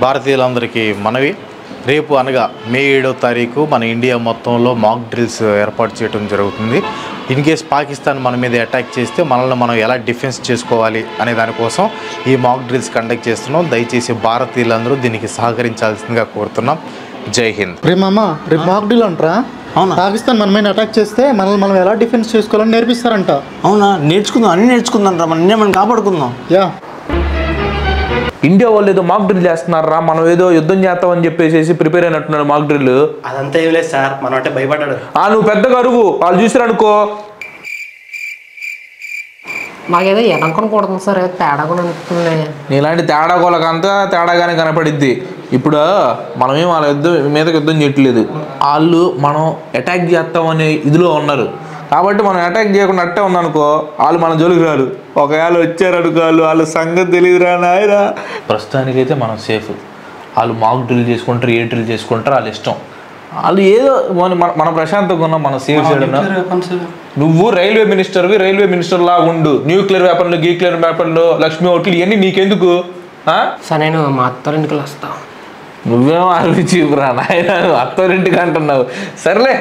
భారతీయులందరికీ మనవి, రేపు అనగా మే 7వ తారీఖు మన ఇండియా మొత్తంలో మాక్ డ్రిల్స్ ఏర్పాటు చేయడం జరుగుతుంది. ఇన్ కేస్ పాకిస్తాన్ మన మీద అటాక్ చేస్తే మనల్ని మనం ఎలా డిఫెన్స్ చేసుకోవాలి అనే దానికోసం ఈ మాక్ డ్రిల్స్ కండక్ట్ చేస్తున్నాం. దయచేసి భారతీయులందరూ దీనికి సహకరించాల్సిందిగా కోరుతున్నాం. జై హింద్. రే మామ, రేపు మాక్ డ్రిల్ అంటారా? అవునా? పాకిస్తాన్ మన మీద అటాక్ చేస్తే మనల్ని మనం ఎలా డిఫెన్స్ చేసుకోవాలని నేర్పిస్తారంట. అవునా? నేర్చుకుందాం, అన్నీ నేర్చుకుందాం రా, మనం కాపాడుకుందాం. యా, ఇండియా వాళ్ళు ఏదో మాక్ డ్రిల్ చేస్తున్నారా, మనం ఏదో యుద్ధం చేస్తామని చెప్పేసి ప్రిపేర్ అయినట్టున్నాడు మాక్ డ్రిల్. అదంతా ఏం లేదు సార్, మనం అంటే భయపడ్డాడు. నువ్వు పెద్దగా అరువు, వాళ్ళు చూసారనుకో. మాకేదో ఎనకొని కొడుతుంది సార్, తేడా కూడా అనిపిస్తుంది. నీలాంటి తేడా కోలకంతా తేడాగానే కనపడిద్ది. ఇప్పుడు మనమేం వాళ్ళ మీదకి యుద్ధం చేయట్లేదు, వాళ్ళు మనం అటాక్ చేస్తామనే ఇదిలో ఉన్నారు. కాబట్టి మనం అటాక్ చేయకుండా అట్టే ఉన్నానుకో, వాళ్ళు మన జోలికి రారు. ఒకవేళ వచ్చారనుకో వాళ్ళ సంగతి తెలియదురా నాయనా. ప్రస్తుతానికైతే మనం సేఫ్. వాళ్ళు మాక్ డ్రిల్ చేసుకుంటారు, ఏ డ్రిల్ చేసుకుంటారు, వాళ్ళ ఇష్టం. వాళ్ళు ఏదో మన ప్రశాంతంగా ఉన్నాం, మనం సేఫ్ చేయడం. నువ్వు రైల్వే మినిస్టర్ లాగా ఉండు. న్యూక్లియర్ వెపన్లు, గీక్లియర్ వెపన్లు, లక్ష్మీ ఓట్లు ఇవన్నీ నీకెందుకు? సార్ నేను మా అత్తారింటికి వస్తా. నువ్వేమో ఆలోచించురా నాయన, అత్తోరింటికి అంటున్నావు. సర్లే,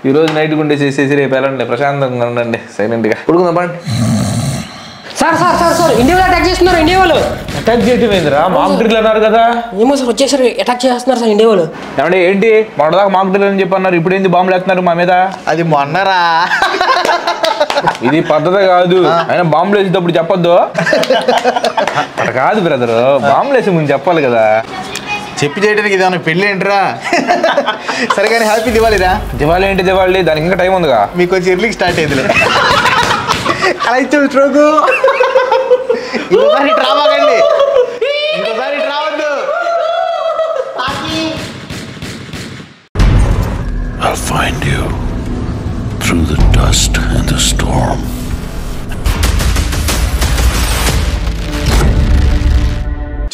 ఈరోజు నైట్ గుండే చేసేసి రేపు వెళ్ళండి, ప్రశాంతంగా ఉండండి, సైలెంట్గా పడుకుందాం పండి. Sir sir sir sir India వాళ్ళు అటాక్ చేస్తున్నారు. ఇండియా వాళ్ళు అటాక్ చేయటం ఏందిరా? మాక్ డ్రిల్ అన్నారు కదా. ఏమో సార్, వచ్చేసరి అటాక్ చేస్తున్నారు సార్ ఇండియా వాళ్ళు. ఏమంటే ఏంటి మొన్నదాకా మాక్ డ్రిల్ అని చెప్పి అన్నారు, ఇప్పుడు ఏంది బాంబులు వేస్తున్నారు మా మీద? అది మొన్నరా, ఇది పద్ధతి కాదు. అయినా బాంబులు వేసేటప్పుడు చెప్పొద్దు. అక్కడ కాదు బ్రదరు, బాంబులు వేసి ముందు చెప్పాలి కదా. చెప్పి చేయడానికి ఇదేమన్నా పెళ్ళి ఏంట్రా? సరే కానీ హ్యాపీ దివాళీరా. దివాళీ ఏంటి దివాళీ, దానికి ఇంకా టైం ఉందిగా. మీకు కొంచెం ఎర్లీకి స్టార్ట్ అయిందిలే. అలా ఇచ్చావు స్ట్రోకు. ఇంకోసారి ట్రామాకండి, ఇంకోసారి ట్రావద్దు. I'll find you through the dust and the storm.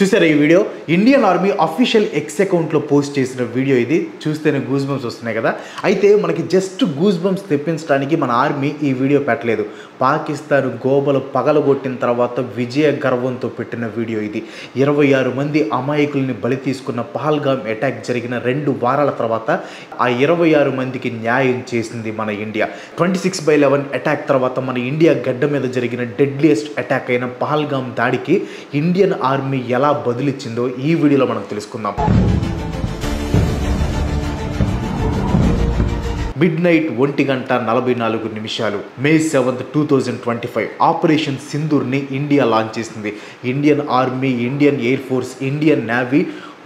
చూసారా ఈ video? Indian army official X అకౌంట్లో పోస్ట్ చేసిన వీడియో ఇది. చూస్తేనే గూస్ బంప్స్ వస్తున్నాయి కదా. అయితే మనకి జస్ట్ గూస్ బంప్స్ తెప్పించడానికి మన ఆర్మీ ఈ వీడియో పెట్టలేదు. పాకిస్తాన్ గోబలు పగలగొట్టిన తర్వాత విజయ గర్వంతో పెట్టిన వీడియో ఇది. 26 మంది అమాయకుల్ని బలి తీసుకున్న పహల్గామ్ అటాక్ జరిగిన 2 వారాల తర్వాత ఆ 26 మందికి న్యాయం చేసింది మన ఇండియా. 26/11 అటాక్ తర్వాత మన ఇండియా గడ్డ మీద జరిగిన డెడ్లియెస్ట్ అటాక్ అయిన పహల్గామ్ దాడికి ఇండియన్ ఆర్మీ ఎలా బదులిచ్చిందో ఈ వీడియోలో మనం తెలుసుకుందాం. మిడ్నైట్ 1:44 మే 7, 2025 ఆపరేషన్ సింధూర్ని ఇండియా లాంచ్ చేసింది. Indian Army, Indian air force, Indian navy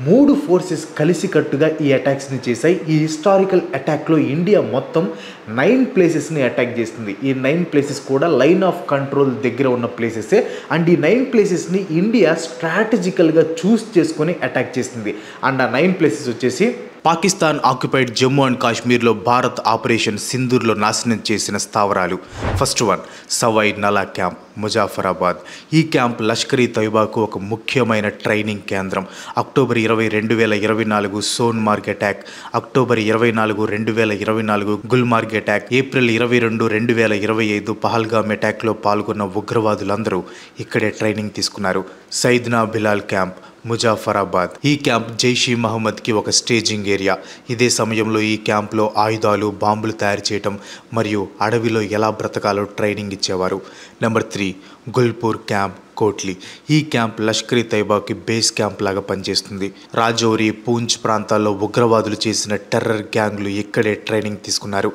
3 forces కలిసికట్టుగా ఈ అటాక్స్ని చేశాయి. ఈ హిస్టారికల్ అటాక్లో ఇండియా మొత్తం 9 ప్లేసెస్ని అటాక్ చేస్తుంది. ఈ 9 ప్లేసెస్ కూడా లైన్ ఆఫ్ కంట్రోల్ దగ్గర ఉన్న ప్లేసెసే. అండ్ ఈ 9 ప్లేసెస్ని ఇండియా స్ట్రాటజికల్గా చూస్ చేసుకొని అటాక్ చేస్తుంది. అండ్ ఆ 9 ప్లేసెస్ వచ్చేసి పాకిస్తాన్ ఆక్యుపైడ్ జమ్మూ అండ్ కాశ్మీర్లో భారత్ ఆపరేషన్ సింధూర్లో నాశనం చేసిన స్థావరాలు. First one Sawai Nala camp, Muzaffarabad. ఈ క్యాంప్ లష్కరీ తైబాకు ఒక ముఖ్యమైన ట్రైనింగ్ కేంద్రం. October 20, 2024 Sonamarg attack, October 24, 2024 Gulmarg attack, April 22, 2025 Pahalgam అటాక్లో పాల్గొన్న ఉగ్రవాదులందరూ ఇక్కడే ట్రైనింగ్ తీసుకున్నారు. సైద్నా బిలాల్ క్యాంప్, ముజాఫరాబాద్. ఈ క్యాంప్ జైషీ మహమ్మద్కి ఒక స్టేజింగ్ ఏరియా. ఇదే సమయంలో ఈ క్యాంప్లో ఆయుధాలు, బాంబులు తయారు చేయటం మరియు అడవిలో ఎలా బ్రతకాలో ట్రైనింగ్ ఇచ్చేవారు. Number 3 Gulpur camp, Kotli. ఈ క్యాంప్ లష్కరీ తైబాకి బేస్ క్యాంప్ లాగా పనిచేస్తుంది. రాజౌరి, పూంచ్ ప్రాంతాల్లో ఉగ్రవాదులు చేసిన టెర్రర్ గ్యాంగ్లు ఇక్కడే ట్రైనింగ్ తీసుకున్నారు.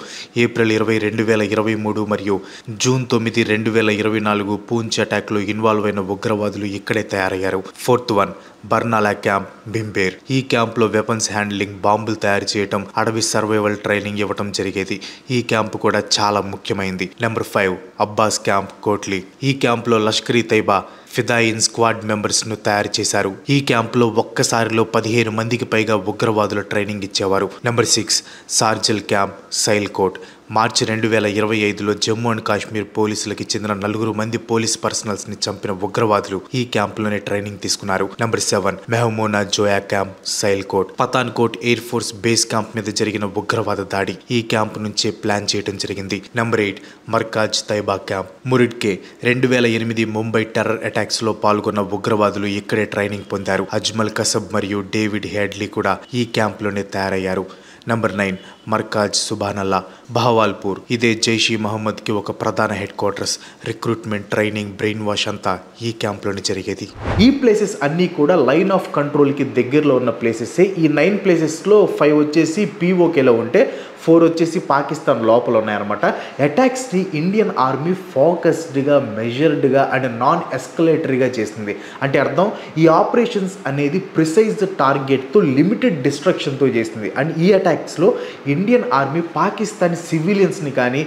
ఏప్రిల్ 20, 2023 మరియు జూన్ 9, 2024 పూంచ్ అటాక్లో ఇన్వాల్వ్ అయిన ఉగ్రవాదులు ఇక్కడే తయారయ్యారు. Fourth one Barnala camp, Bhimber. ఈ క్యాంప్లో వెపన్స్ హ్యాండ్లింగ్, బాంబులు తయారు చేయటం, అడవి సర్వైవల్ ట్రైనింగ్ ఇవ్వటం జరిగేది. ఈ క్యాంప్ కూడా చాలా ముఖ్యమైనది. Number 5 Abbas camp, Kotli. ఈ క్యాంప్లో లష్కరీ తైబా ఫిదాయిన్ స్క్వాడ్ మెంబర్స్ను తయారు చేశారు. ఈ క్యాంప్లో ఒక్కసారిలో 15 మందికి పైగా ఉగ్రవాదుల ట్రైనింగ్ ఇచ్చేవారు. Number 6 Sarjal camp, Sialkot. మార్చి 2025లో జమ్మూ అండ్ కాశ్మీర్ పోలీసులకి చెందిన 4 మంది పోలీస్ పర్సనల్స్ ని చంపిన ఉగ్రవాదులు ఈ క్యాంపులోనే ట్రైనింగ్ తీసుకున్నారు. Number 7 Mehmoona Joya camp, Sialkot, Pathankot air force base camp మీద జరిగిన ఉగ్రవాద దాడి ఈ క్యాంపు నుంచే ప్లాన్ చేయడం జరిగింది. Number 8 Markaz Taiba camp, Muridke. 2008 Mumbai terror attacks లో పాల్గొన్న ఉగ్రవాదులు ఇక్కడే ట్రైనింగ్ పొందారు. అజ్మల్ కసబ్ మరియు డేవిడ్ హెడ్లీ కూడా ఈ క్యాంపులోనే తయారయ్యారు. నంబర్ 9 మర్కాజ్ సుబానల్లా, బహవాల్పూర్. ఇదే జైషీ మహమ్మద్ కి ఒక ప్రధాన head quarters. Recruitment, training, brain wash అంతా ఈ క్యాంప్లోనే జరిగేది. ఈ ప్లేసెస్ అన్నీ కూడా లైన్ ఆఫ్ కంట్రోల్కి దగ్గరలో ఉన్న ప్లేసెసే. ఈ 9 ప్లేసెస్లో 5 వచ్చేసి పీఓకేలో ఉంటే 4 వచ్చేసి పాకిస్తాన్ లోపల ఉన్నాయన్నమాట. అటాక్స్ని ఇండియన్ ఆర్మీ ఫోకస్డ్గా, మెజర్డ్గా అండ్ నాన్ ఎస్కలేటరీగా చేసింది. అంటే అర్థం, ఈ ఆపరేషన్స్ అనేది ప్రిసైజ్ టార్గెట్తో, లిమిటెడ్ డిస్ట్రక్షన్తో చేసింది. అండ్ ఈ అటాక్స్లో ఇండియన్ ఆర్మీ పాకిస్తాన్ సివిలియన్స్ని కానీ,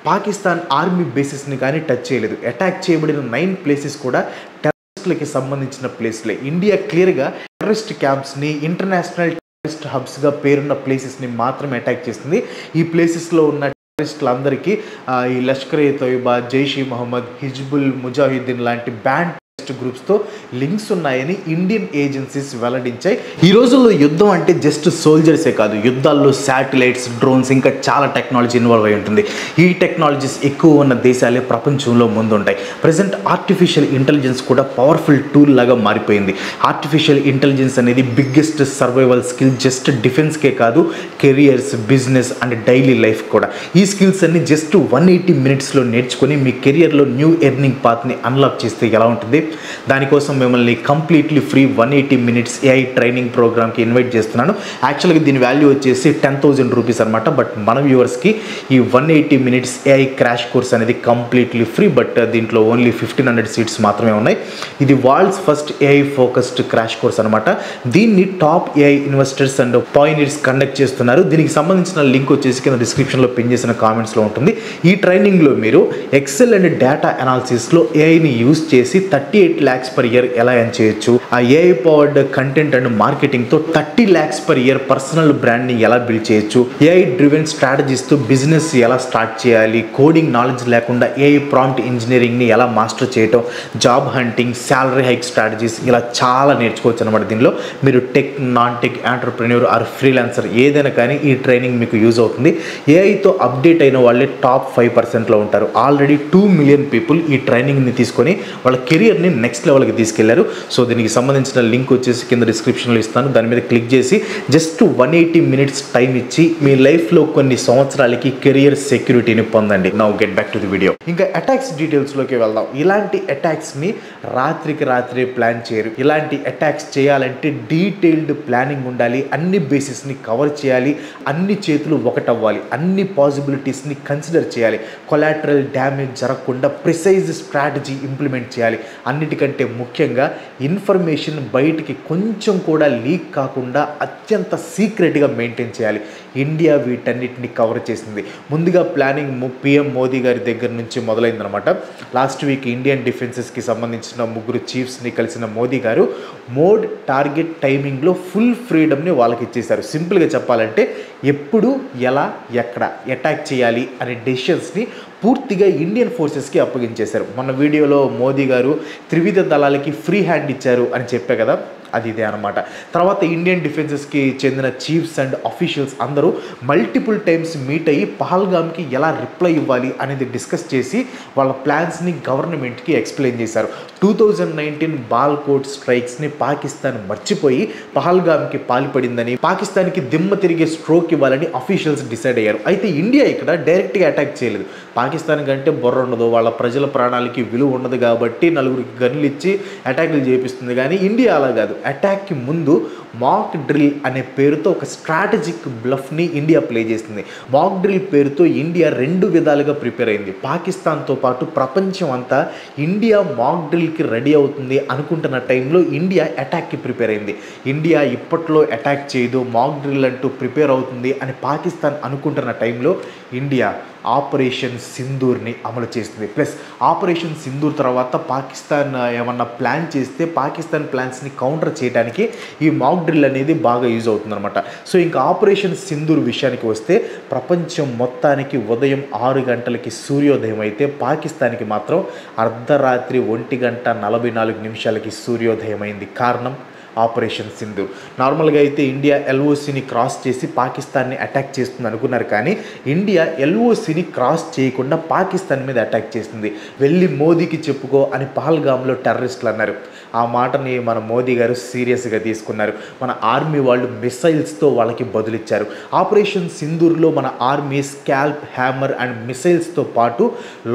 పాకిస్తాన్ ఆర్మీ బేసిస్ని కానీ టచ్ చేయలేదు. అటాక్ చేయబడిన 9 ప్లేసెస్ కూడా టెర్రరిస్టులకి సంబంధించిన ప్లేస్లే. ఇండియా క్లియర్గా టెర్రరిస్ట్ క్యాంప్స్ని, ఇంటర్నేషనల్ టెర్రరిస్ట్ హబ్స్గా పేరున్న ప్లేసెస్ని మాత్రమే అటాక్ చేస్తుంది. ఈ ప్లేసెస్లో ఉన్న టెర్రరిస్టులందరికీ ఈ లష్కర్-ఏ తోయిబా, జైషీ మహమ్మద్, హిజ్బుల్ ముజాహిద్దీన్ లాంటి బ్యాండ్ గ్రూప్స్తో లింక్స్ ఉన్నాయని ఇండియన్ ఏజెన్సీస్ వెల్లడించాయి. ఈ రోజుల్లో యుద్ధం అంటే జస్ట్ సోల్జర్సే కాదు, యుద్ధాల్లో శాటిలైట్స్, డ్రోన్స్, ఇంకా చాలా టెక్నాలజీ ఇన్వాల్వ్ అయి ఉంటుంది. ఈ టెక్నాలజీస్ ఎక్కువ ఉన్న దేశాలే ప్రపంచంలో ముందుంటాయి. ప్రజెంట్ ఆర్టిఫిషియల్ ఇంటెలిజెన్స్ కూడా పవర్ఫుల్ టూల్ లాగా మారిపోయింది. ఆర్టిఫిషియల్ ఇంటెలిజెన్స్ అనేది బిగ్గెస్ట్ సర్వైవల్ స్కిల్. జస్ట్ డిఫెన్స్కే కాదు, careers, business and daily life కూడా. ఈ స్కిల్స్ అన్ని జస్ట్ 180 మినిట్స్లో నేర్చుకొని మీ కెరియర్లో న్యూ ఎర్నింగ్ పాత్ని అన్లాక్ చేస్తే ఎలా ఉంటుంది? దానికోసం మిమ్మల్ని completely free 180 minutes AI training ప్రోగ్రామ్కి ఇన్వైట్ చేస్తున్నాను. యాక్చువల్గా దీని వాల్యూ వచ్చేసి 10,000 రూపీస్ అనమాట. బట్ మన వ్యూవర్స్కి ఈ 180 మినిట్స్ ఏఐ క్రాష్ కోర్స్ అనేది కంప్లీట్లీ ఫ్రీ. బట్ దీంట్లో ఓన్లీ 1500 సీట్స్ మాత్రమే ఉన్నాయి. ఇది world's first AI focused crash course అనమాట. దీన్ని top AI investors and pioneers conduct చేస్తున్నారు. దీనికి సంబంధించిన లింక్ వచ్చేసి కింద డిస్క్రిప్షన్లో పిన్ చేసిన కామెంట్స్లో ఉంటుంది. ఈ ట్రైనింగ్లో మీరు ఎక్సెల్ అండ్ డేటా అనాలిసిస్లో ఏఐని యూజ్ చేసి 38 lakhs per year ఎలా ఎర్న్ చేయొచ్చు, ఆ ఏఐ పవర్డ్ కంటెంట్ అండ్ మార్కెటింగ్తో 30 lakhs per year పర్సనల్ బ్రాండ్ని ఎలా బిల్డ్ చేయొచ్చు, ఏఐ డ్రివెన్ స్ట్రాటజీస్తో బిజినెస్ ఎలా స్టార్ట్ చేయాలి, కోడింగ్ నాలెడ్జ్ లేకుండా ఏఐ ప్రాంప్ట్ ఇంజనీరింగ్ని ఎలా మాస్టర్ చేయటం, job hunting, salary hike strategies, ఇలా చాలా నేర్చుకోవచ్చు అనమాట. దీనిలో మీరు tech, non tech, entrepreneur or freelancer ఏదైనా కానీ ఈ ట్రైనింగ్ మీకు యూజ్ అవుతుంది. ఏఐతో అప్డేట్ అయిన వాళ్ళే టాప్ 5%లో ఉంటారు. ఆల్రెడీ 2 million పీపుల్ ఈ ట్రైనింగ్ని తీసుకొని వాళ్ళ కెరియర్ని నెక్స్ట్ లెవెల్కి తీసుకెళ్లారు. సో దీనికి సంబంధించిన లింక్ వచ్చేసి కింద డిస్క్రిప్షన్లో ఇస్తాను. దాని మీద క్లిక్ చేసి జస్ట్ 180 మినిట్స్ టైం ఇచ్చి మీ లైఫ్లో కొన్ని సంవత్సరాలకి కెరియర్ సెక్యూరిటీని పొందండి. Now get back to the video. ఇంకా అటాక్స్ డీటెయిల్స్లోకి వెళ్దాం. ఇలాంటి అటాక్స్ని రాత్రికి రాత్రే ప్లాన్ చేయరు. ఇలాంటి అటాక్స్ చేయాలంటే డీటెయిల్డ్ ప్లానింగ్ ఉండాలి. అన్ని బేసిస్ని కవర్ చేయాలి. అన్ని చేతులు ఒకటవ్వాలి. అన్ని పాసిబిలిటీస్ని కన్సిడర్ చేయాలి. కొలాటరల్ డ్యామేజ్ జరగకుండా ప్రిసైజ్ స్ట్రాటజీ ఇంప్లిమెంట్ చేయాలి. అన్నిటికంటే ముఖ్యంగా ఇన్ఫర్మేషన్ బయటికి కొంచెం కూడా లీక్ కాకుండా అత్యంత సీక్రెట్గా మెయింటైన్ చేయాలి. ఇండియా వీటన్నిటిని కవర్ చేసింది. ముందుగా ప్లానింగ్ PM మోదీ గారి దగ్గర నుంచి మొదలైందనమాట. లాస్ట్ వీక్ ఇండియన్ డిఫెన్సెస్కి సంబంధించిన 3 చీఫ్స్ని కలిసిన మోదీ గారు మోడ్, టార్గెట్, టైమింగ్లో ఫుల్ ఫ్రీడమ్ని వాళ్ళకి ఇచ్చేశారు. సింపుల్గా చెప్పాలంటే ఎప్పుడు, ఎలా, ఎక్కడ అటాక్ చేయాలి అనే డెసిషన్స్ని పూర్తిగా ఇండియన్ ఫోర్సెస్కి అప్పగించేశారు. మన వీడియోలో మోదీ గారు త్రివిధ దళాలకి ఫ్రీ హ్యాండ్ ఇచ్చారు అని చెప్పే కదా, అది ఇదే అనమాట. తర్వాత ఇండియన్ డిఫెన్సెస్కి చెందిన చీఫ్స్ అండ్ అఫీషియల్స్ అందరూ మల్టిపుల్ టైమ్స్ మీట్ అయ్యి పహల్గామ్కి ఎలా రిప్లై ఇవ్వాలి అనేది డిస్కస్ చేసి వాళ్ళ ప్లాన్స్ని గవర్నమెంట్కి ఎక్స్ప్లెయిన్ చేశారు. 2019 బాల్కోట్ స్ట్రైక్స్ని పాకిస్తాన్ మర్చిపోయి పహల్గామ్కి పాల్పడిందని, పాకిస్తాన్కి దిమ్మ తిరిగే స్ట్రోక్ ఇవ్వాలని అఫీషియల్స్ డిసైడ్ అయ్యారు. అయితే ఇండియా ఇక్కడ డైరెక్ట్గా అటాక్ చేయలేదు. పాకిస్తాన్ కంటే బొర్ర ఉండదు, వాళ్ళ ప్రజల ప్రాణాలకి విలువ ఉండదు కాబట్టి 4 గన్లు ఇచ్చి అటాక్లు చేపిస్తుంది. కానీ ఇండియా అలా కాదు. అటాక్కి ముందు మాక్ డ్రిల్ అనే పేరుతో ఒక స్ట్రాటజిక్ బ్లఫ్ని ఇండియా ప్లే చేస్తుంది. మాక్ డ్రిల్ పేరుతో ఇండియా 2 విధాలుగా ప్రిపేర్ అయింది. పాకిస్తాన్తో పాటు ప్రపంచం అంతా ఇండియా మాక్ డ్రిల్కి రెడీ అవుతుంది అనుకుంటున్న టైంలో ఇండియా అటాక్కి ప్రిపేర్ అయింది. ఇండియా ఇప్పట్లో అటాక్ చేయదు, మాక్ డ్రిల్ అంటూ ప్రిపేర్ అవుతుంది అని పాకిస్తాన్ అనుకుంటున్న టైంలో ఇండియా ఆపరేషన్ సింధూర్ని అమలు చేస్తుంది. ప్లస్ ఆపరేషన్ సింధూర్ తర్వాత పాకిస్తాన్ ఏమన్నా ప్లాన్ చేస్తే పాకిస్తాన్ ప్లాన్స్ని కౌంటర్ చేయడానికి ఈ మాక్ డ్రిల్ అనేది బాగా యూజ్ అవుతుందన్నమాట. సో ఇంకా ఆపరేషన్ సింధూర్ విషయానికి వస్తే ప్రపంచం మొత్తానికి ఉదయం 6 గంటలకి సూర్యోదయం అయితే పాకిస్తాన్కి మాత్రం అర్ధరాత్రి 1:44 సూర్యోదయం అయింది. కారణం ఆపరేషన్ సింధూర్. నార్మల్గా అయితే ఇండియా ఎల్ఓసిని క్రాస్ చేసి పాకిస్తాన్ని అటాక్ చేస్తుంది అనుకున్నారు, కానీ ఇండియా ఎల్ఓసిని క్రాస్ చేయకుండా పాకిస్తాన్ మీద అటాక్ చేసింది. వెళ్ళి మోదీకి చెప్పుకో అని పహల్గామ్లో టెర్రరిస్టులు అన్నారు. ఆ మాటని మన మోదీ గారు సీరియస్గా తీసుకున్నారు. మన ఆర్మీ వాళ్ళు మిసైల్స్తో వాళ్ళకి బదులిచ్చారు. ఆపరేషన్ సింధూర్లో మన ఆర్మీ స్కాల్ప్, హ్యామర్ అండ్ మిసైల్స్తో పాటు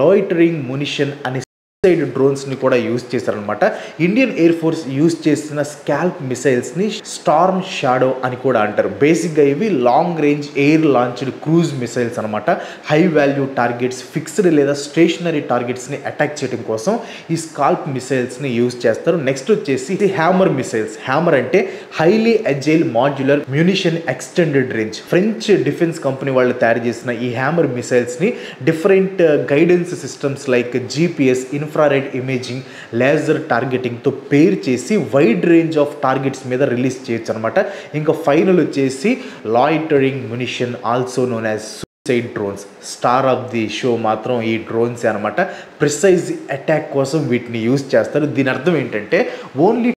లాయిటరింగ్ మునిషన్ అనే సైడ్ డ్రోన్స్ని కూడా యూజ్ చేశారనమాట. ఇండియన్ ఎయిర్ ఫోర్స్ యూజ్ చేసిన స్కాల్ప్ మిసైల్స్ని స్టార్మ్ షాడో అని కూడా అంటారు. బేసిక్గా ఇవి long range air launched cruise missiles అనమాట. హై వాల్యూ టార్గెట్స్, ఫిక్స్డ్ లేదా స్టేషనరీ టార్గెట్స్ని అటాక్ చేయడం కోసం ఈ స్కాల్ప్ మిసైల్స్ని యూజ్ చేస్తారు. నెక్స్ట్ వచ్చేసి హ్యామర్ మిసైల్స్. హ్యామర్ అంటే highly agile modular munition extended range. French defence company వాళ్ళు తయారు చేసిన ఈ హ్యామర్ మిసైల్స్ని different guidance systems like GPS, infrared imaging, laser టార్గెటింగ్తో పేర్ చేసి వైడ్ రేంజ్ ఆఫ్ టార్గెట్స్ మీద రిలీజ్ చేయొచ్చు అనమాట. ఇంకా ఫైనల్ వచ్చేసి loitering munition, also known as suicide drones. Star of the show మాత్రం ఈ డ్రోన్స్ అనమాట. ప్రిసైజ్ అటాక్ కోసం వీటిని యూజ్ చేస్తారు. దీని అర్థం ఏంటంటే ఓన్లీ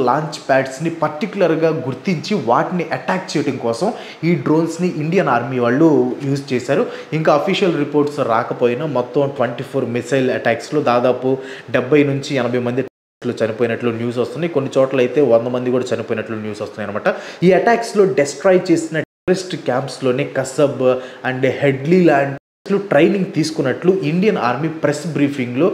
లాంచ్ ప్యాడ్స్ని పర్టికులర్గా గుర్తించి వాటిని అటాక్ చేయడం కోసం ఈ డ్రోన్స్ని ఇండియన్ ఆర్మీ వాళ్ళు యూజ్ చేశారు. ఇంకా అఫీషియల్ రిపోర్ట్స్ రాకపోయినా మొత్తం 24 మిసైల్ అటాక్స్లో దాదాపు 70 నుంచి 80 మంది చనిపోయినట్లు న్యూస్ వస్తున్నాయి. కొన్ని చోట్ల అయితే 100 మంది కూడా చనిపోయినట్లు న్యూస్ వస్తున్నాయి అనమాట. ఈ అటాక్స్లో డెస్ట్రాయ్ చేసిన టెర్రరిస్ట్ క్యాంప్స్లోనే కసబ్ అండ్ హెడ్లీ ల్యాండ్ ట్రైనింగ్ తీసుకున్నట్లు ఇండియన్ ఆర్మీ ప్రెస్ బ్రీఫింగ్లో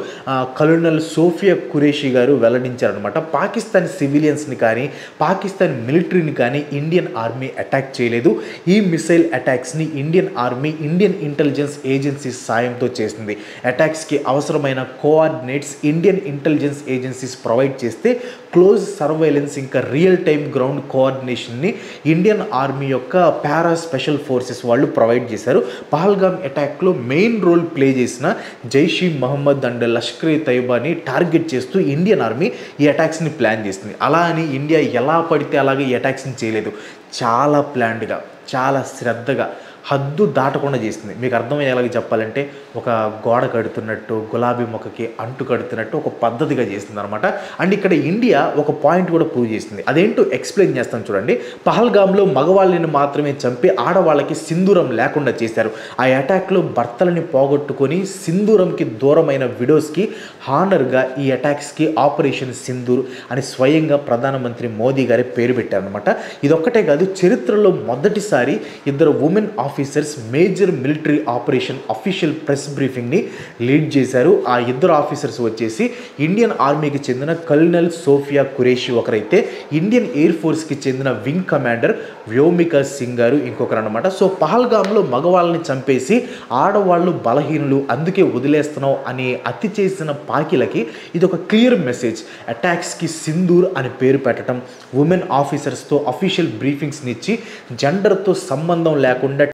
కల్నల్ సోఫియా ఖురేషీ గారు వెల్లడించారనమాట. పాకిస్తాన్ సివిలియన్స్ని కానీ పాకిస్తాన్ మిలిటరీని కానీ ఇండియన్ ఆర్మీ అటాక్ చేయలేదు. ఈ మిసైల్ అటాక్స్ని Indian Army Indian intelligence agencies సాయంతో చేసింది. అటాక్స్కి అవసరమైన coordinates Indian intelligence agencies provide చేస్తే క్లోజ్ సర్వైలెన్స్ ఇంకా రియల్ టైమ్ గ్రౌండ్ కోఆర్డినేషన్ని ఇండియన్ ఆర్మీ యొక్క పారా స్పెషల్ ఫోర్సెస్ వాళ్ళు ప్రొవైడ్ చేశారు. Pahalgam attack main role play చేసిన జైష్ మహమ్మద్ అండ్ లష్కర్ తైబాని టార్గెట్ చేస్తూ ఇండియన్ ఆర్మీ ఈ అటాక్స్ని ప్లాన్ చేసింది. అలా అని ఇండియా ఎలా పడితే అలాగే ఈ అటాక్స్ని చేయలేదు. చాలా ప్లాన్డ్గా, చాలా శ్రద్ధగా, హద్దు దాటకుండా చేసింది. మీకు అర్థమయ్యేలాగా చెప్పాలంటే ఒక గోడ కడుతున్నట్టు, గులాబీ మొక్కకి అంటు కడుతున్నట్టు ఒక పద్ధతిగా చేసింది అనమాట. అండ్ ఇక్కడ ఇండియా ఒక పాయింట్ కూడా ప్రూవ్ చేసింది. అదేంటో ఎక్స్ప్లెయిన్ చేస్తాను చూడండి. పహల్గామ్లో మగవాళ్ళని మాత్రమే చంపి ఆడవాళ్ళకి సింధూరం లేకుండా చేశారు. ఆ అటాక్లో భర్తలని పోగొట్టుకొని సింధూరంకి దూరమైన విడోస్కి హానర్గా ఈ అటాక్స్కి ఆపరేషన్ సింధూర్ అని స్వయంగా ప్రధానమంత్రి మోదీ గారి పేరు పెట్టారనమాట. ఇదొక్కటే కాదు, చరిత్రలో మొదటిసారి ఇద్దరు women officers major military operation official press బ్రీఫింగ్ని లీడ్ చేశారు. ఆ ఇద్దరు ఆఫీసర్స్ వచ్చేసి ఇండియన్ ఆర్మీకి చెందిన కల్నల్ సోఫియా ఖురేషీ ఒకరైతే, ఇండియన్ ఎయిర్ ఫోర్స్కి చెందిన వింగ్ కమాండర్ వ్యోమికా సింగ్ గారు ఇంకొకరు అనమాట. సో పహల్గామ్లో మగవాళ్ళని చంపేసి ఆడవాళ్ళు బలహీనులు అందుకే వదిలేస్తున్నావు అని అతి చేసిన పాకిలకి ఇది ఒక క్లియర్ మెసేజ్. అటాక్స్కి సింధూర్ అని పేరు పెట్టడం, ఉమెన్ ఆఫీసర్స్తో అఫీషియల్ బ్రీఫింగ్స్ని ఇచ్చి జెండర్తో సంబంధం లేకుండా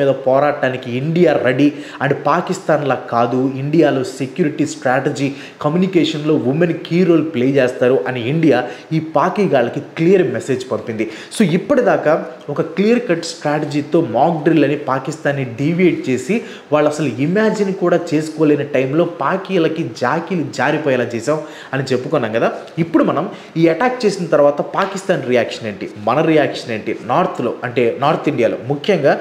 మీద పోరాటానికి ఇండియా రెడీ అండ్ పాకిస్తాన్లా కాదు, ఇండియాలో సెక్యూరిటీ స్ట్రాటజీ కమ్యూనికేషన్లో ఉమెన్ కీ రోల్ ప్లే చేస్తారు అని ఇండియా ఈ పాకిగాళ్ళకి క్లియర్ మెసేజ్ పంపింది. సో ఇప్పటిదాకా ఒక క్లియర్ కట్ స్ట్రాటజీతో మాక్ డ్రిల్ అని పాకిస్తాన్ని డీవియేట్ చేసి వాళ్ళు అసలు ఇమాజిన్ కూడా చేసుకోలేని టైంలో పాకీలకి జాకీలు జారిపోయేలా చేసాం అని చెప్పుకున్నాం కదా. ఇప్పుడు మనం ఈ అటాక్ చేసిన తర్వాత పాకిస్తాన్ రియాక్షన్ ఏంటి, మన రియాక్షన్ ఏంటి, నార్త్లో అంటే నార్త్ ఇండియాలో ముఖ్యంగా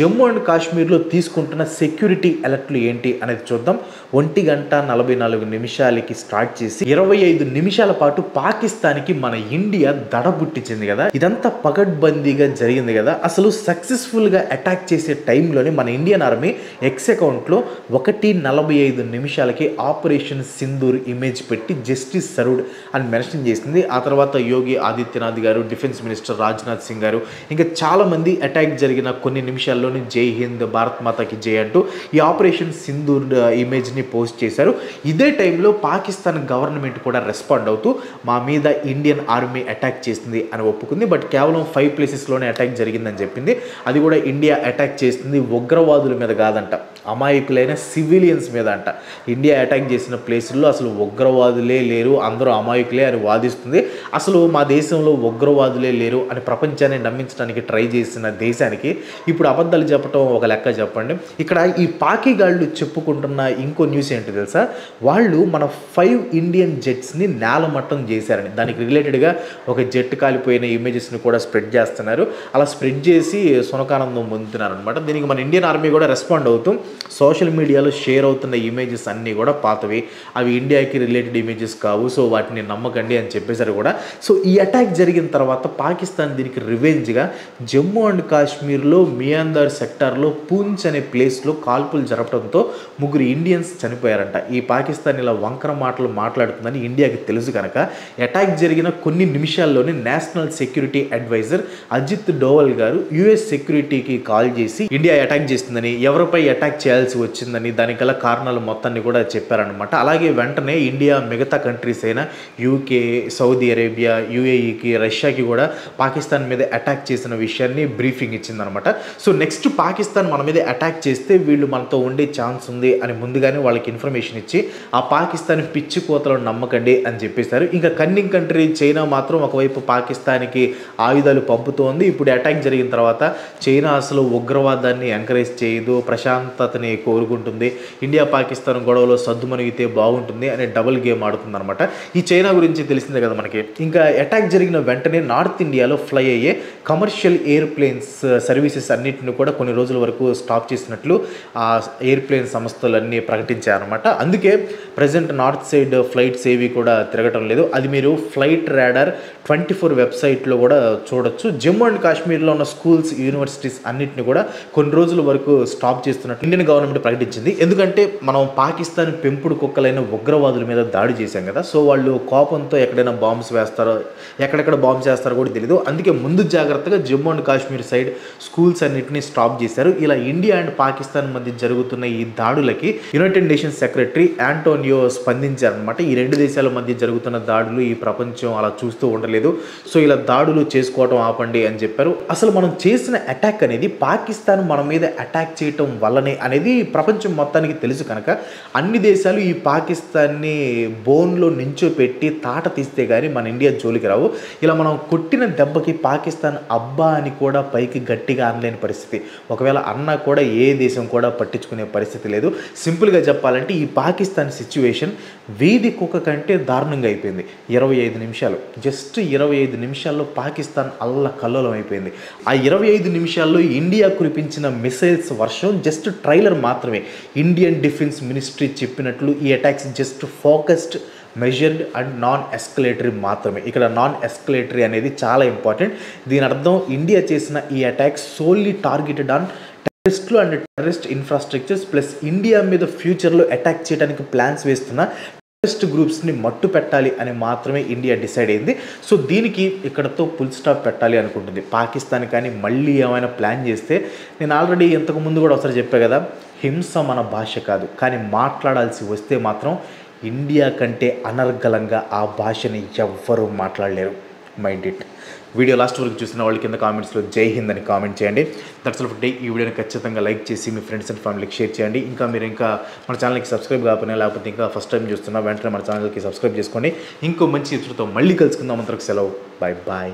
జమ్మూ అండ్ కాశ్మీర్లో తీసుకుంటున్న సెక్యూరిటీ అలర్ట్లు ఏంటి అనేది చూద్దాం. 1:44 స్టార్ట్ చేసి 25 నిమిషాల పాటు పాకిస్తాన్కి మన ఇండియా దడబుట్టించింది కదా. ఇదంతా పకడ్బందీగా జరిగింది కదా. అసలు సక్సెస్ఫుల్గా అటాక్ చేసే టైంలోనే మన ఇండియన్ ఆర్మీ ఎక్స్ అకౌంట్లో 1:45 ఆపరేషన్ సింధూర్ ఇమేజ్ పెట్టి జస్టిస్ సర్వ్డ్ అని మెన్షన్ చేసింది. ఆ తర్వాత యోగి ఆదిత్యనాథ్ గారు, డిఫెన్స్ మినిస్టర్ రాజ్నాథ్ సింగ్ గారు, ఇంకా చాలామంది అటాక్ జరిగిన కొన్ని నిమిషాల్లో ఇండియాలోని జై హింద్, భారత్ మాతాకి జై అంటూ ఈ ఆపరేషన్ సింధూర్ ఇమేజ్ని పోస్ట్ చేశారు. ఇదే టైంలో పాకిస్తాన్ గవర్నమెంట్ కూడా రెస్పాండ్ అవుతూ మా మీద ఇండియన్ ఆర్మీ అటాక్ చేసింది అని ఒప్పుకుంది. బట్ కేవలం 5 ప్లేసెస్లోనే అటాక్ జరిగిందని చెప్పింది. అది కూడా ఇండియా అటాక్ చేస్తుంది ఉగ్రవాదుల మీద కాదంట, అమాయకులైన సివిలియన్స్ మీద అంట. ఇండియా అటాక్ చేసిన ప్లేసుల్లో అసలు ఉగ్రవాదులే లేరు, అందరూ అమాయకులే అని వాదిస్తుంది. అసలు మా దేశంలో ఉగ్రవాదులే లేరు అని ప్రపంచాన్ని నమ్మించడానికి ట్రై చేసిన దేశానికి ఇప్పుడు అబద్ధాలు చెప్పడం ఒక లెక్క చెప్పండి. ఇక్కడ ఈ పాకిగాళ్ళు చెప్పుకుంటున్న ఇంకో న్యూస్ ఏంటో తెలుసా, వాళ్ళు మన 5 ఇండియన్ జెట్స్ని నేలమట్టం చేశారని, దానికి రిలేటెడ్గా ఒక జెట్ కాలిపోయిన ఇమేజెస్ని కూడా స్ప్రెడ్ చేస్తున్నారు. అలా స్ప్రెడ్ చేసి సునకానందం పొందుతున్నారు అనమాట. దీనికి మన ఇండియన్ ఆర్మీ కూడా రెస్పాండ్ అవుతూ సోషల్ మీడియాలో షేర్ అవుతున్న ఇమేజెస్ అన్నీ కూడా పాతవి, అవి ఇండియాకి రిలేటెడ్ ఇమేజెస్ కావు, సో వాటిని నమ్మకండి అని చెప్పేశారు కూడా. సో ఈ అటాక్ జరిగిన తర్వాత పాకిస్తాన్ దీనికి రివెంజ్గా జమ్మూ అండ్ కాశ్మీర్లో మియాందర్ సెక్టార్లో పూంచ్ అనే ప్లేస్లో కాల్పులు జరపడంతో 3 ఇండియన్స్ చనిపోయారంట. ఈ పాకిస్తాన్ ఇలా వంకర మాటలు మాట్లాడుతుందని ఇండియాకి తెలుసు కనుక అటాక్ జరిగిన కొన్ని నిమిషాల్లోనే national security adviser Ajit Doval గారు యుఎస్ సెక్యూరిటీకి కాల్ చేసి ఇండియా అటాక్ చేస్తుందని, ఎవరిపై అటాక్ చేయాల్సి వచ్చిందని, దానికల్లా కారణాలు మొత్తాన్ని కూడా చెప్పారనమాట. అలాగే వెంటనే ఇండియా మిగతా కంట్రీస్ అయిన యూకే, సౌదీ అరేబియా, యుఏఈకి, రష్యాకి కూడా పాకిస్తాన్ మీద అటాక్ చేసిన విషయాన్ని బ్రీఫింగ్ ఇచ్చిందనమాట. సో నెక్స్ట్ పాకిస్తాన్ మన మీద అటాక్ చేస్తే వీళ్ళు మనతో ఉండే ఛాన్స్ ఉంది అని ముందుగానే వాళ్ళకి ఇన్ఫర్మేషన్ ఇచ్చి ఆ పాకిస్తాన్ పిచ్చి కోతలను నమ్మకండి అని చెప్పేశారు. ఇంకా కన్నింగ్ కంట్రీ చైనా మాత్రం ఒకవైపు పాకిస్తాన్కి ఆయుధాలు పంపుతోంది. ఇప్పుడు అటాక్ జరిగిన తర్వాత చైనా అసలు ఉగ్రవాదాన్ని ఎంకరేజ్ చేయదు, ప్రశాంతతని కోరుకుంటుంది, ఇండియా పాకిస్తాన్ గొడవలో సద్దుమణిగితే బాగుంటుంది అనే డబుల్ గేమ్ ఆడుతుంది అనమాట. ఈ చైనా గురించి తెలిసిందే కదా మనకి. ఇంకా అటాక్ జరిగిన వెంటనే నార్త్ ఇండియాలో ఫ్లై అయ్యే కమర్షియల్ ఎయిర్ప్లేన్స్ సర్వీసెస్ అన్నింటిని కూడా కొన్ని రోజుల వరకు స్టాప్ చేసినట్లు ఆ ఎయిర్ప్లేన్ సంస్థలన్నీ ప్రకటించారనమాట. అందుకే ప్రజెంట్ నార్త్ సైడ్ ఫ్లైట్స్ ఏవి కూడా తిరగటం లేదు. అది మీరు ఫ్లైట్ రాడార్ 24 వెబ్సైట్లో కూడా చూడొచ్చు. జమ్మూ అండ్ కాశ్మీర్లో ఉన్న స్కూల్స్, యూనివర్సిటీస్ అన్నింటిని కూడా కొన్ని రోజుల వరకు స్టాప్ చేస్తున్నట్టు ఇండియన్ గవర్నమెంట్ ప్రకటించింది. ఎందుకంటే మనం పాకిస్తాన్ పెంపుడు కుక్కలైన ఉగ్రవాదుల మీద దాడి చేశాం కదా, సో వాళ్ళు కోపంతో ఎక్కడైనా బాంబ్స్ వేస్తారో, ఎక్కడెక్కడ బాంబ్స్ వేస్తారో కూడా తెలియదు. అందుకే ముందు జాగ్రత్తగా Jammu and Kashmir side schools అన్నింటినీ స్టాప్ చేశారు. ఇలా ఇండియా అండ్ పాకిస్తాన్ మధ్య జరుగుతున్న ఈ దాడులకి యునైటెడ్ నేషన్స్ సెక్రటరీ ఆంటోనియో స్పందించారనమాట. ఈ 2 దేశాల మధ్య జరుగుతున్న దాడులు ఈ ప్రపంచం అలా చూస్తూ ఉండలేదు, సో ఇలా దాడులు చేసుకోవటం ఆపండి అని చెప్పారు. అసలు మనం చేసిన అటాక్ అనేది పాకిస్తాన్ మన మీద అటాక్ చేయటం వల్లనే అనేది ప్రపంచం మొత్తానికి తెలుసు కనుక అన్ని దేశాలు ఈ పాకిస్తాన్ని బోన్లో నించోపెట్టి తాట తీస్తే కానీ మన ఇండియా జోలికి రావు. ఇలా మనం కొట్టిన దెబ్బకి పాకిస్తాన్ అబ్బా అని కూడా పైకి గట్టిగా అనలేని పరిస్థితి, ఒకవేళ అన్నా కూడా ఏ దేశం కూడా పట్టించుకునే పరిస్థితి లేదు. సింపుల్గా చెప్పాలంటే ఈ పాకిస్తాన్ సిచ్యువేషన్ వీధి కుక్క కంటే దారుణంగా అయిపోయింది. 25 నిమిషాలు, జస్ట్ 25 నిమిషాల్లో పాకిస్తాన్ అల్లకల్లోలం అయిపోయింది. ఆ 25 నిమిషాల్లో ఇండియా కురిపించిన మిసైల్స్ వర్షం జస్ట్ ట్రైలర్ మాత్రమే. ఇండియన్ డిఫెన్స్ మినిస్ట్రీ చెప్పినట్లు ఈ attacks just focused, measured and non escalatory మాత్రమే. ఇక్కడ నాన్ ఎస్కలేటరీ అనేది చాలా ఇంపార్టెంట్. దీని అర్థం ఇండియా చేసిన ఈ అటాక్స్ సోల్లీ టార్గెటెడ్ ఆన్ టెర్రరిస్టులు and terrorist infrastructures, plus India మీద ఫ్యూచర్లో అటాక్ చేయడానికి ప్లాన్స్ వేస్తున్న టెర్రరిస్ట్ గ్రూప్స్ని మట్టు పెట్టాలి అని మాత్రమే ఇండియా డిసైడ్ అయింది. సో దీనికి ఇక్కడతో ఫుల్ స్టాప్ పెట్టాలి అనుకుంటుంది. పాకిస్తాన్ కానీ మళ్ళీ ఏమైనా ప్లాన్ చేస్తే, నేను ఆల్రెడీ ఇంతకుముందు కూడా ఒకసారి చెప్పా కదా, హింస మన భాష కాదు, కానీ మాట్లాడాల్సి వస్తే మాత్రం ఇండియా కంటే అనర్గళంగా ఆ భాషని ఎవ్వరూ మాట్లాడలేరు. Mind it. వీడియో లాస్ట్ వరకు చూసిన వాళ్ళు కింద కామెంట్స్లో జై హింద్ అని కామెంట్ చేయండి. That's all for today. ఈ వీడియోని ఖచ్చితంగా లైక్ చేసి మీ ఫ్రెండ్స్ అండ్ ఫ్యామిలీకి షేర్ చేయండి. మీరు ఇంకా మన ఛానల్కి సబ్స్క్రైబ్ కాకపోయినా, లేకపోతే ఇంకా ఫస్ట్ టైం చూస్తున్నా వెంటనే మన ఛానల్కి సబ్స్క్రైబ్ చేసుకోండి. ఇంకో మంచి ఎపిసోడ్తో మళ్ళీ కలుసుకుందాం. అంతవరకు సెలవు. Bye bye.